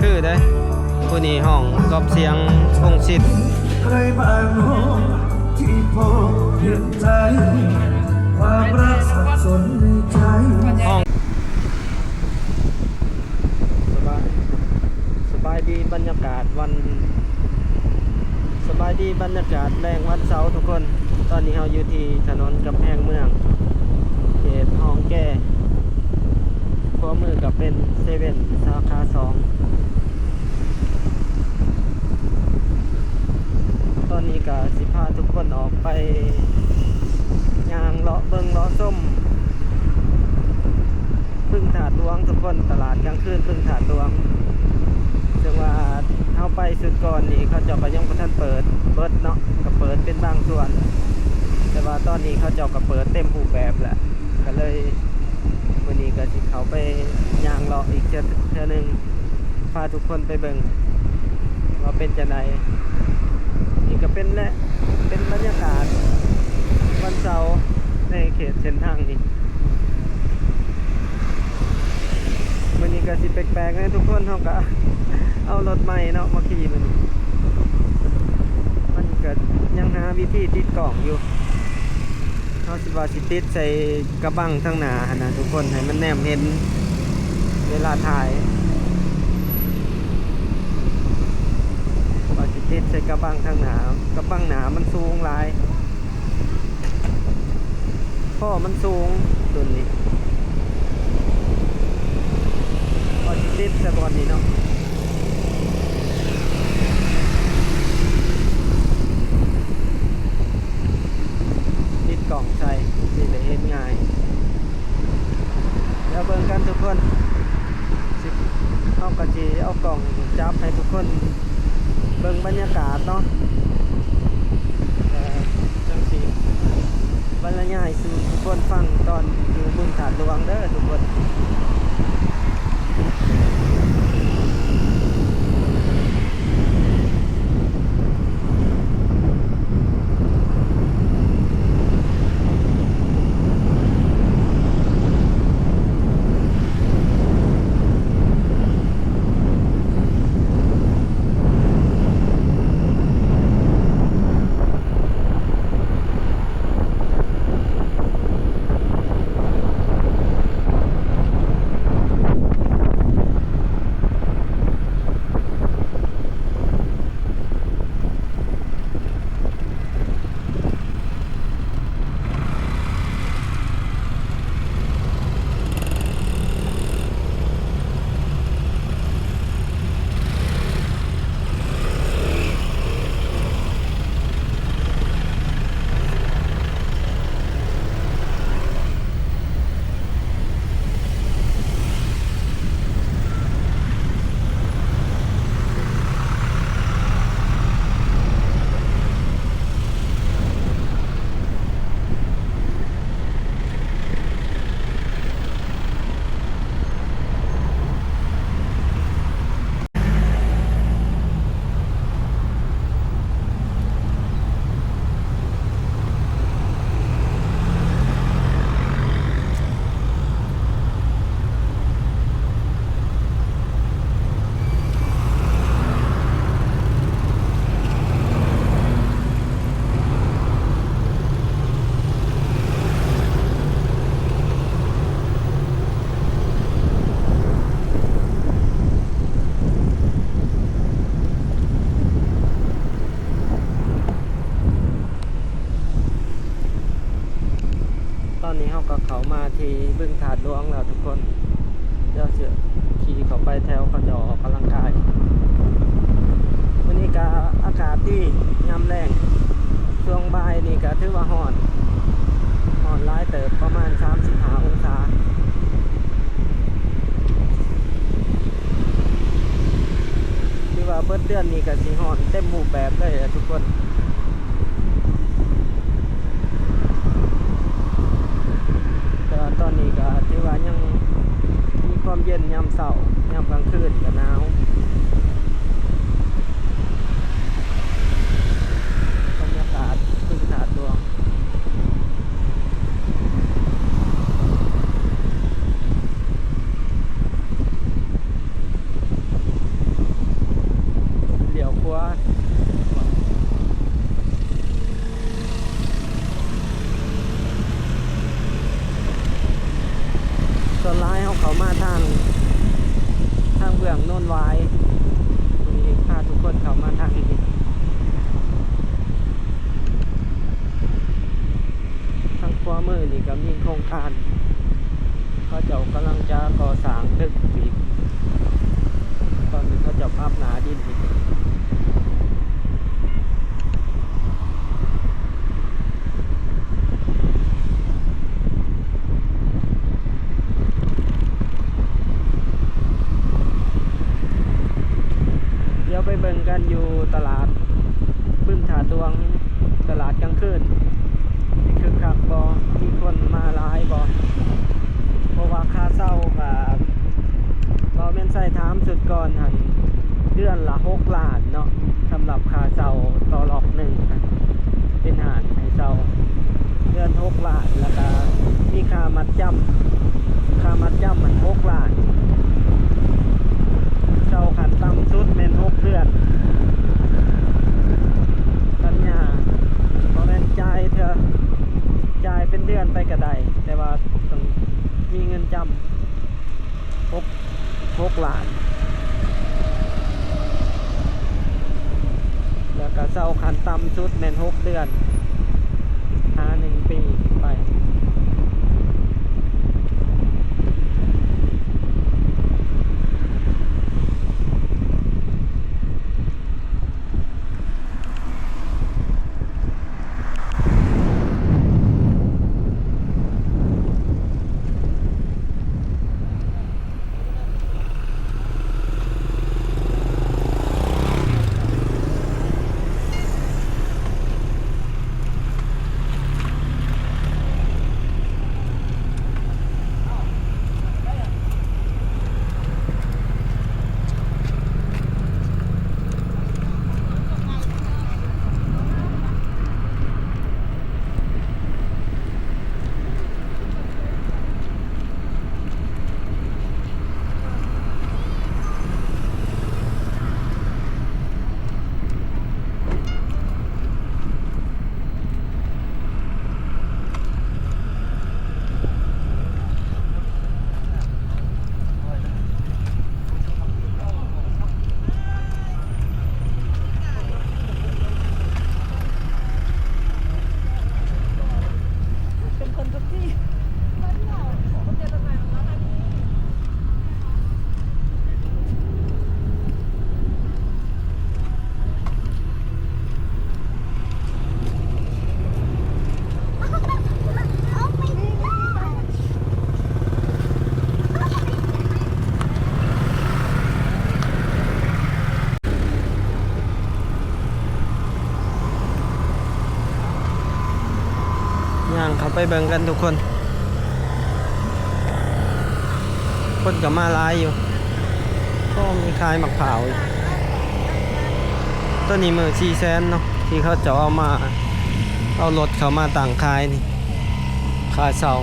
คือได้ผู้นี้ห้องกอบเสียงคงชิดใครบ้างโน้ที่พบเห็นใจความรักสับสนในใจห้องสบายดีบรรยากาศวันสบายดีบรรยากาศแรงวันเสาร์ทุกคนตอนนี้เราอยู่ที่ถนนกำแพงเมืองเขตห้องแก่ขวามือกับเป็นเซเว่นสาขา2ตอนนี้ก็สิพาทุกคนออกไปย่างเลาะเบิงเลาะส้มพึ่งถาดหลวงทุกคนตลาดกลางคืนพึ่งถาดหลวงจังว่าเข้าไปสุดก่อนนี่เขาเจ้าก็ยังบ่ทันเปิดเนาะก็เปิดเป็นบางส่วนแต่ว่าตอนนี้เขาเจ้าก็เปิดเต็มรูปแบบแหละก็เลยวันนี้ก็สิเข้าไปย่างเลาะอีกเทื่อนึงพาทุกคนไปเบิ่งว่าเป็นจังไดนี่ก็เป็นบรรยากาศวันเสาร์ในเขตเส้นทางนี้วันนี้ก็สิแปลกๆนะทุกคนเขาก็เอารถใหม่เนาะมาขี่มันก็ยังหาวิธีติดกล่องอยู่เขาสิว่าสิติดใส่กระบังทั้งหน้านะทุกคนให้มันแนมเห็นเวลาถ่ายว่าสิติดใส่กระบังทั้งหน้ากระบังหนามันสูงหลายพ่อมันสูงตัวนี้พอติดสะบอนนี้เนาะติดกล่องใส่สิได้เห็นง่ายแล้วเบิ่งกันทุกคนสิเอากระจีเอากล่องจับให้ทุกคนเบิ่งบรรยากาศเนาะจังสิบรรยายสู่ทุกคนฟังตอนอยู่บึงถาดหลวงเด้อทุกคนตอนนี้เขาก็เข้ามาที่บึงถาดหลวงแล้วทุกคนเดี๋ยวจะขี่เข้าไปแถวเขาจะออกกำลังกายวันนี้ก็อากาศดียามแรงช่วงบ่ายนี่ก็ถือว่าร้อนหลายเติบประมาณ35องศาที่ว่าเบิดเดือนนี้ก็สิร้อนเต็มรูปแบบเลยทุกคนตอนนี้ก็ที่ว่ายังมีความเย็นยามเช้ายามกลางคืนก็หนาวบรรยากาศบึงถาดหลวง วส่วนร้ายเขามาทางเบื้องโน่นวายมีพาทุกคนเขามาทางนี้ทางขวามือนี่ก็มีโครงการเขาเจ้ากำลังจะก่อสร้างตึกอีกตอนนี้เขาจะพับหนาดินอีกเดี๋ยวไปเบิ่งกันอยู่ตลาดบึ้งถาตวงตลาดกลางคืนคือคักบอมีคนมาหลายบอเพราะว่าค่าเช่ากับเราเป็นใส่ถามสุดก่อนหันเดือนละ6 ล้านเนาะสำหรับค่าเช่าต่อรอบหนึ่งเป็นหารให้เช่าเดือน6 ล้านแล้วก็มีค่ามัดจำมัน6 ล้านเช่าขันต่ำสุดเป็น6 เดือนสัญญาเพราะเป็นจ่ายเป็นเดือนไปก็ได้แต่ว่าต้องมีเงินจำ6 ล้านแล้วก็เช่าขันต่ำสุดเป็น6 เดือนหา1 ปีไปย่างเขาไปเบิ่งกันทุกคนก็มาหลายอยู่ก็มีขายมะพร้าวอีกตัวนี้มือ400,000เนาะที่เขาจะเอารถเขามาต่างขายนี่ขายเสา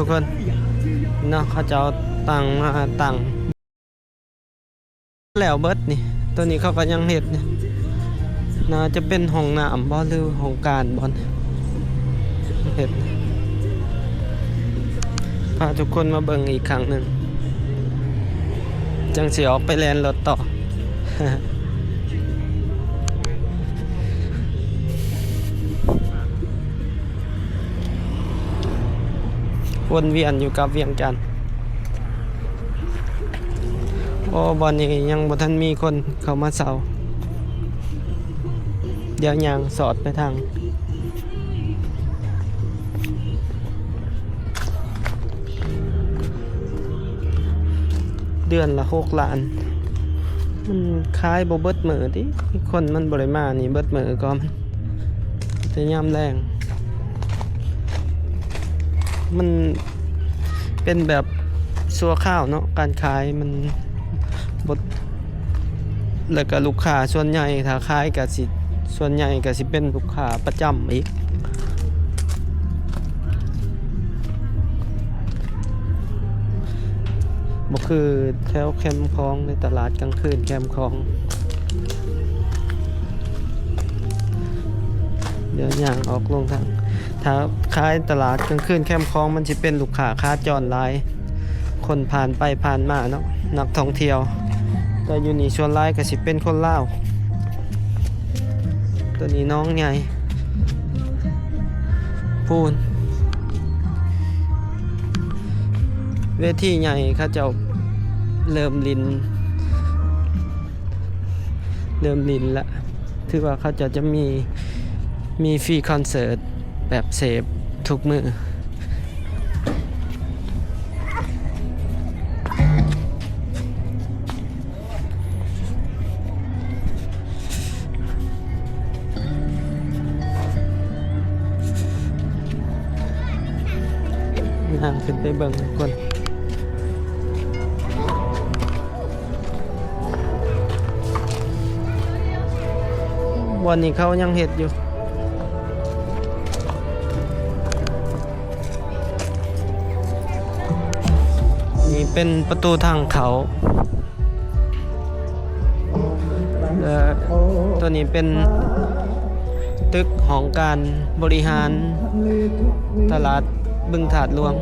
ทุกคนเนาะเขาจะเอาตังมาตังแล้วเบิดนี่ตัวนี้เขาก็ยังเห็ดนี่น่าจะเป็นห้องน้ำบ่หรือห้องการบ่เห็ดพาทุกคนมาเบิ่งอีกครั้งหนึ่งจังสิออกไปแลนรถต่อ วนเวียนอยู่กับเวียงจันทน์โอ้บอนนี้ยังบ่ทันมีคนเข้ามาเซาเดี๋ยวยางสอดไปทางเดือนละ6 ล้านมันคล้ายบ่เบิดมื้อติคนมันบ่ได้มานี่เบิดมื้อก็มันจะยามแรงมันเป็นแบบ สัวข้าวเนาะการขายมันบดแล้วก็ลูกค้าส่วนใหญ่ถ้าขายก็สิส่วนใหญ่ก็สิเป็นลูกค้าประจำอีกบ่คือแถวแคมป์คลองในตลาดกลางคืนแคมป์คลองเดี๋ยวย่างออกลงทางถ้าขายตลาดกลางคืนแคมป์คลองมันสิเป็นลูกค้าขาจรหลายคนผ่านไปผ่านมาเนาะนักท่องเที่ยวแต่อยู่นี่ส่วนหลายก็สิเป็นคนลาวตัวนี้น้องใหญ่พูนเวทีใหญ่เขาเจ้าเริ่มลินละถือว่าเขาจะมีฟรีคอนเสิร์ตแบบเสพทุกมือย่างขึ้นไปเบิ่งคนวันนี้เขายังเฮ็ดอยู่นี่เป็นประตูทางเขาตัวนี้เป็นตึกของการบริหารตลาดบึงถาดหลวง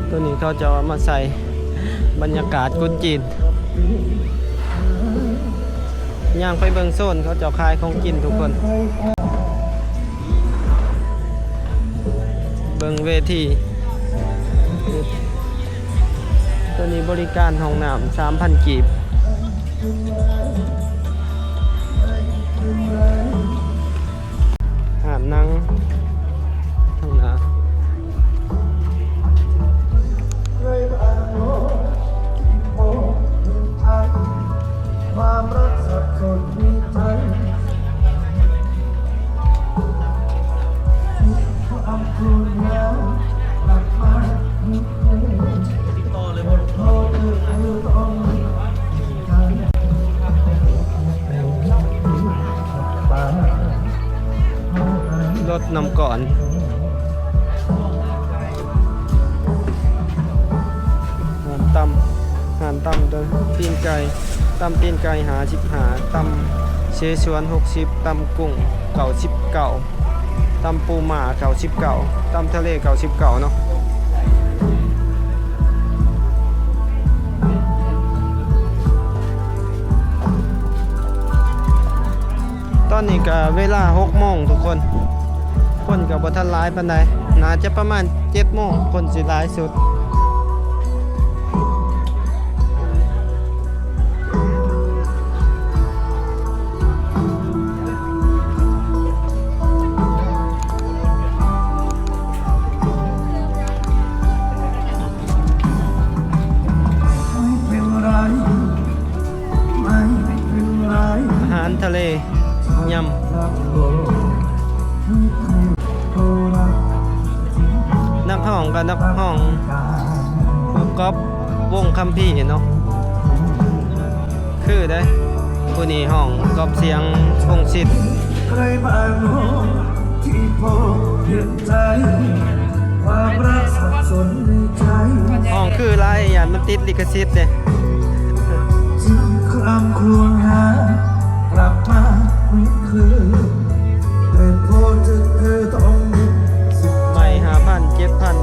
ตัวนี้เขาจะมาใส่บรรยากาศกุนจีนย่างไปเบิงโซนเขาจะขายของกินทุกคนเบิงเวทีตัวนี้บริการห้องน้ำ 3,000 กีบหาดนั่งทางหน้าความรักสับสนในใจความกลัวแล้วหลับมาไม่เคยติดต่อเลยหมดโทษเธอต้องรถนำก่อนหานตำเด้อตีนไก่ตำตีนไก่50ตำเชชวน60ตำกุ้ง99ตำปูหม่า99ตำทะเล99เนาะตอนนี้ก็เวลา6 โมงทุกคนก็บ่ทันหลายปานใดน่าจะประมาณ7 โมงคนสิหลายสุดอาหารทะเลยำนักห้องกับนักห้องก๊อฟวงคัมพี่เนาะคือได้ผู้นี้ห้องก๊อฟเสียงพงศิษฐ์ใครบ้างที่พบเห็นใจความรักสับสนในใจห้องคือไรอย่างมันติดลิขสิทธิ์เลยจึงคลำครวญหากลับมาไม่คืนแต่พอเธอต้องไม่5,000 7,000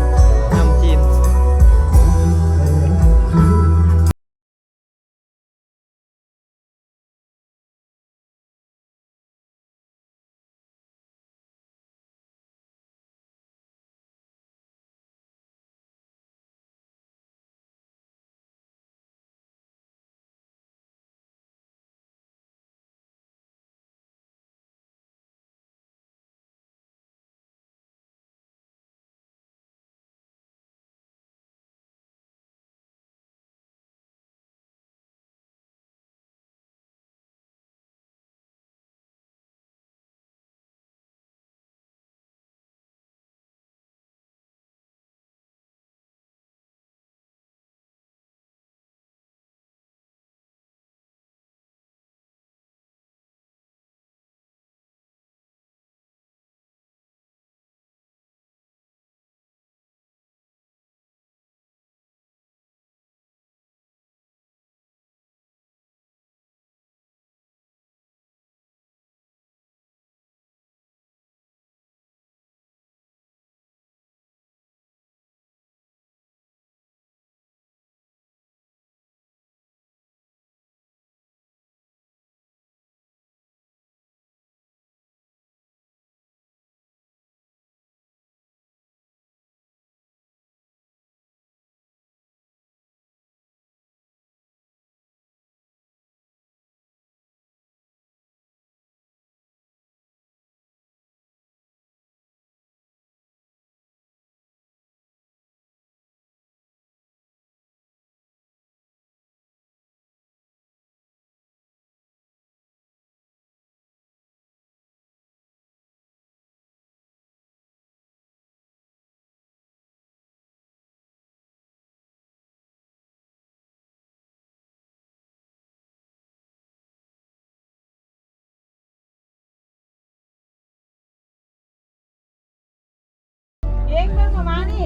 งเบิ่งออกมานี่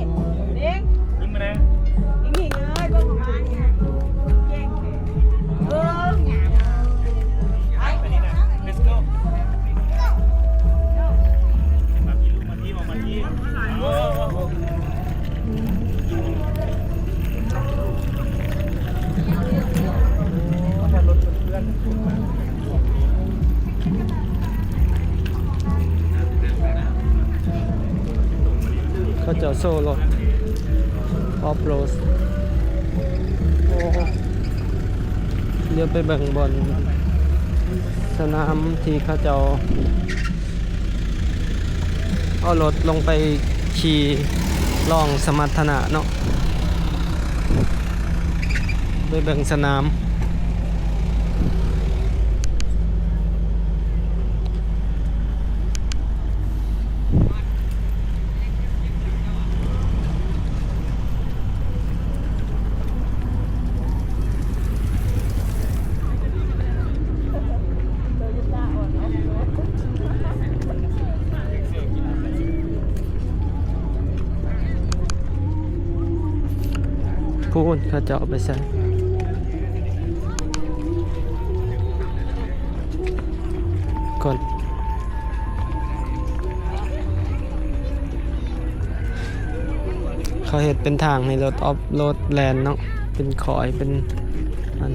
เด้ง ยิ้มมาเลย อีนี่เอ้ยเบิ่งออกมานี่เก่งเบิ่งไอ้ ไปนี่นะ let's go มาที่ลูกมาที่มาที่โอ้รถเพื่อน เขาเจะโซ่รถออฟโรดโอ้เดี๋ยวไปแบ่งบอลสนามที่เขาเจะเอารถลงไปขี่ลองสมรรถนะเนาะไปแบ่งสนามพูดเขาจะเอาไปใส่ก่อนเขาเห็นเป็นทางในรถออฟโรดแลนด์เนาะเป็นขอยเป็นอัน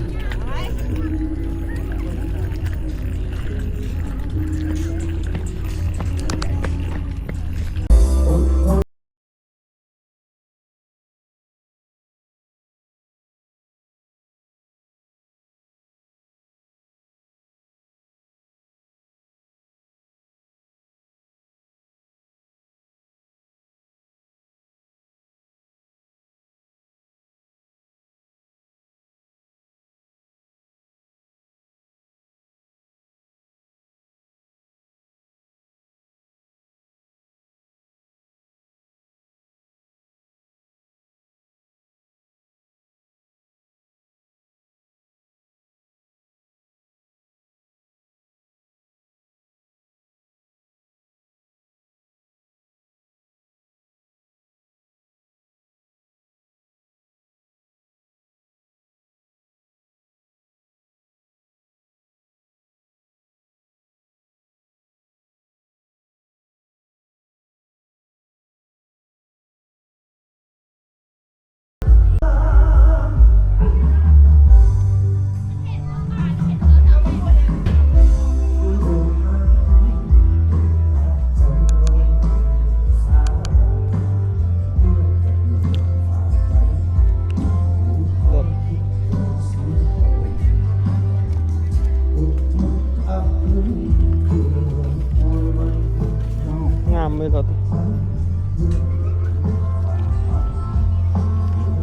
งามเลยรถ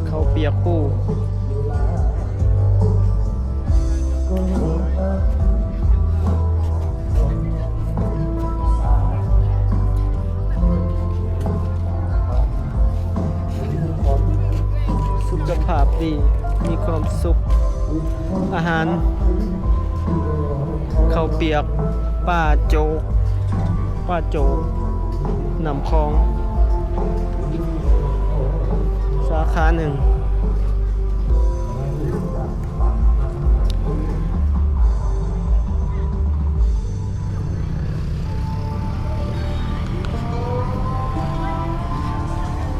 เขาเปียกคู่สุขภาพดีมีความสุขอาหารเขาเปียกป้าโจนำคลองสาขาหนึ่ง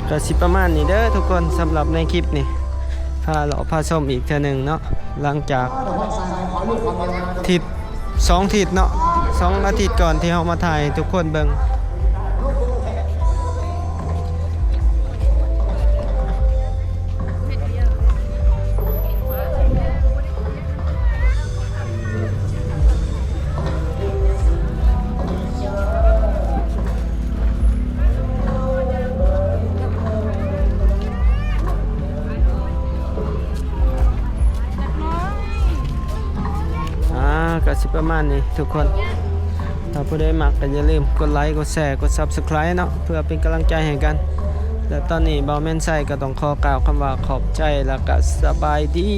ก็สิประมาณนี้เด้อทุกคนสำหรับในคลิปนี้พาเลาะพาชมอีกเทื่อหนึ่งเนาะหลังจากทิศ2 ทิศเนาะ2 อาทิตย์ก่อนที่เรามาถ่ายทุกคนเบิ่งก็สิประมาณนี้ทุกคนถ้าผู้ใดมักก็อย่าลืมกดไลค์กดแชร์กด Subscribe เนาะเพื่อเป็นกำลังใจให้กันและตอนนี้เบาแม่นไส้ก็ต้องขอกล่าวคำว่าขอบใจแล้วก็สบายดี